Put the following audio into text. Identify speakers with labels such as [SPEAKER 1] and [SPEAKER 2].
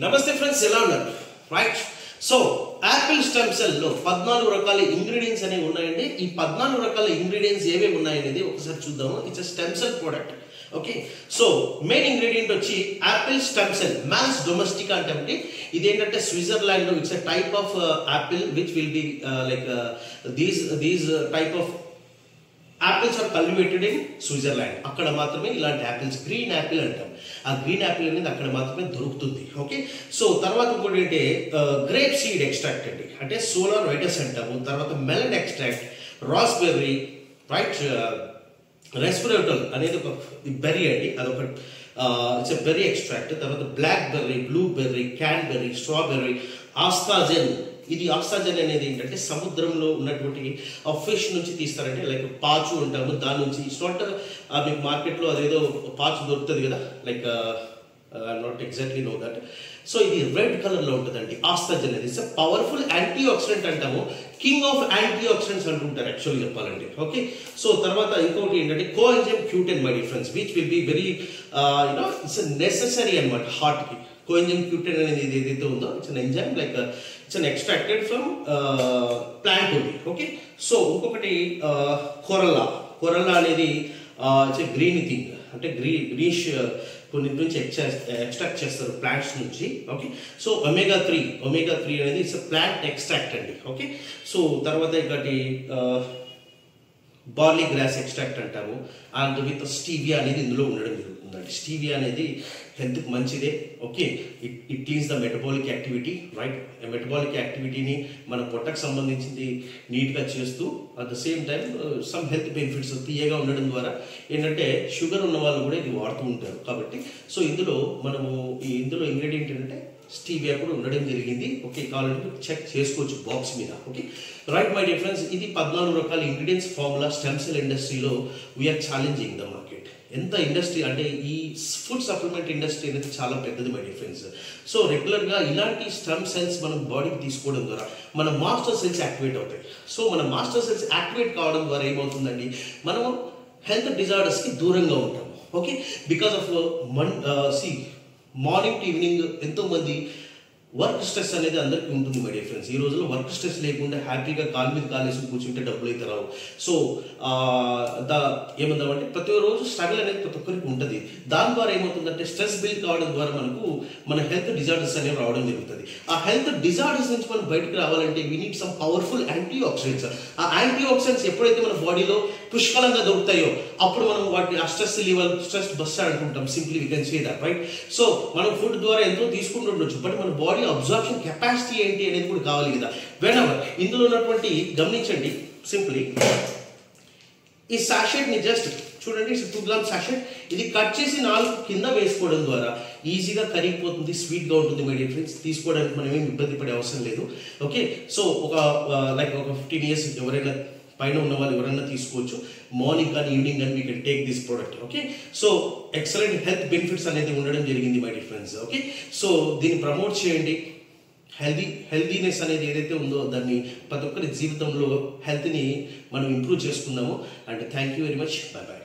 [SPEAKER 1] Namaste friends, ఎలా ఉన్నారు right. So Apple stem cell లో 14 రకాల ఇంగ్రీడియంట్స్ అనేవి ఉన్నాయండి. ఈ 14 రకాల ఇంగ్రీడియంట్స్ ఏవేవి ఉన్నాయనేది ఒకసారి చూద్దాము. It's stem cell product. Okay, so main ingredient వచ్చి apple stem cell malus domestica అంటే ఇదేంటంటే స్విట్జర్లాండ్ లో it's type of apple which will be like these type of apples are cultivated in Switzerland. అక్కడ మాత్రమే ఇలాంటి యాపిల్స్ గ్రీన్ యాపిల్ అంటాం. ఆ green Apple అనేది అక్కడ మాత్రమే దొరుకుతుంది. ఓకే, సో తర్వాత ఇంకోటి ఏంటంటే గ్రేప్ సీడ్ ఎక్స్ట్రాక్ట్ అండి, అంటే సోలార్ వైటస్ అంటాము. తర్వాత melon extract, raspberry, right, resveratrol అనేది ఒక బెర్రీ అండి, అదొక ఇట్స్ బెర్రీ ఎక్స్ట్రాక్ట్. తర్వాత blackberry, blueberry, cranberry, strawberry, ఆస్ట్రాజెన్. ఇది ఆక్సిజన్ అనేది ఏంటంటే సముద్రంలో ఉన్నటువంటి ఫిష్ నుంచి తీస్తారంటే లైక్ పాచు అంటాము, దాని నుంచి. ఇట్స్ నాట్ మీకు మార్కెట్లో అదేదో పాచు దొరుకుతుంది కదా, like not exactly know that. So ఇది రెడ్ కలర్ లో ఉంటుందండి ఆక్సిజన్ అనేది. ఇట్స్ పవర్ఫుల్ యాంటీ ఆక్సిడెంట్ అంటాము, కింగ్ ఆఫ్ యాంటీ ఆక్సిడెంట్స్ అంటుంటారు యాక్చువల్లీ చెప్పాలంటే. ఓకే, సో తర్వాత ఇంకోటి ఏంటంటే coenzyme Q10 my difference which will be very you know it's necessary అనమాట హార్ట్ కి. కోఎంజైమ్ Q10 అనేది ఏదైతే ఉందో it's an enzyme like it's an extracted from plant only. Okay, so ఇంకొకటి కొరల్లా అనేది ఇట్స్ గ్రీన్ థింగ్, అంటే గ్రీనిష్ కొన్ని నుంచి ఎక్స్ట్రాక్ట్ చేస్తారు ప్లాంట్స్ నుంచి. ఓకే, సో ఒమేగా త్రీ అనేది ఇట్స్ ప్లాంట్ ఎక్స్ట్రాక్ట్ అండి. ఓకే, సో తర్వాత ఇంకటి బార్లీ గ్రాస్ ఎక్స్ట్రాక్ట్ అంటాము. అండ్ విత్ స్టీవియా అనేది ఇందులో ఉండడం జరుగుతుందండి. స్టీవియా అనేది హెల్త్కి మంచిదే. Okay, it cleanse the metabolic activity, right. Metabolic యాక్టివిటీని మన పొట్టకు సంబంధించింది నీట్గా చేస్తూ at the same time some health benefits తీయగా ఉండడం ద్వారా ఏంటంటే షుగర్ ఉన్న వాళ్ళు కూడా ఇది వాడుతూ ఉంటారు కాబట్టి. సో ఇందులో ఇంగ్రీడియంట్ ఏంటంటే స్టీవియా కూడా ఉండడం జరిగింది. ఓకే, కావాలంటే చెక్ చేసుకోవచ్చు బాక్స్ మీద. Okay, right my dear friends, ఇది 14 రకాల ఇంగ్రీడియంట్స్ ఫార్ములా స్టెమ్ సెల్ ఇండస్ట్రీలో వీఆర్ ఛాలెంజింగ్ ద మార్కెట్. ఎంత ఇండస్ట్రీ అంటే ఈ ఫుడ్ సప్లిమెంట్ ఇండస్ట్రీ అనేది చాలా పెద్దది మై డియర్ ఫ్రెండ్స్. సో రెగ్యులర్గా ఇలాంటి స్టెమ్ సెల్స్ మనం బాడీకి తీసుకోవడం ద్వారా మన మాస్టర్ సెల్స్ యాక్టివేట్ అవుతాయి. సో మన మాస్టర్ సెల్స్ యాక్టివేట్ కావడం ద్వారా ఏమవుతుందండి, మనం హెల్త్ డిజార్డర్స్కి దూరంగా ఉంటాము. Okay, because of morning to evening ఎంతో మంది వర్క్ స్ట్రెస్ అనేది అందరికీ ఉంటుంది మై డియర్ ఫ్రెండ్స్. ఈ రోజుల్లో వర్క్ స్ట్రెస్ లేకుండా హ్యాపీగా కాలు మీద కాలేసి కూర్చుంటే డబ్బులు అయితే రావు. సో ఏమందామంటే ప్రతి రోజు స్ట్రగుల్ అనేది ప్రతి ఒక్కరికి ఉంటుంది. దాని ద్వారా ఏమవుతుందంటే స్ట్రెస్ బిల్డ్ కావడం ద్వారా మన హెల్త్ డిజార్డర్స్ అనేవి రావడం జరుగుతుంది. ఆ హెల్త్ డిజార్డర్స్ నుంచి మనం బయటకు రావాలంటే we need some powerful antioxidants. ఆ యాంటీ ఆక్సిడెంట్స్ ఎప్పుడైతే మన బాడీలో పుష్కలంగా దొరుకుతాయో అప్పుడు మనం వాటిని ఆ స్ట్రెస్ లెవెల్, స్ట్రెస్ బస్టర్ అంటుంటాం. Simply we can say that, right. So మనం ఫుడ్ ద్వారా ఎంతో తీసుకుంటుండొచ్చు, బట్ మన బాడీ అబ్జార్ప్షన్ కెపాసిటీ ఏంటి అనేది కూడా కావాలి కదా. వెనెవర్ ఇందులో ఉన్నటువంటి గమనించండి, సింప్లీ ఈ సాషెట్ ని జస్ట్ చూడండి, 2 గ్రామ్ సాషెట్. ఇది కట్ చేసి 4 కింద వేసుకోవడం ద్వారా ఈజీగా కరిగిపోతుంది, స్వీట్ గా ఉంటుంది మై డియర్ ఫ్రెండ్స్. తీసుకోవడానికి మనం ఏమి ఇబ్బంది పడే అవసరం లేదు. ఓకే, సో ఒక 15 ఇయర్స్ ఎవరైనా పైన ఉన్న వాళ్ళు ఎవరైనా తీసుకోవచ్చు. మార్నింగ్ కానీ ఈవినింగ్ కానీ we can take this product. Okay, so excellent health benefits అనేది ఉండడం జరిగింది my dear friends. Okay, so దీన్ని ప్రమోట్ చేయండి. హెల్దీనెస్ అనేది ఏదైతే ఉందో దాన్ని ప్రతి ఒక్కరి జీవితంలో హెల్త్ని మనం ఇంప్రూవ్ చేసుకుందాము. And thank you very much. By by.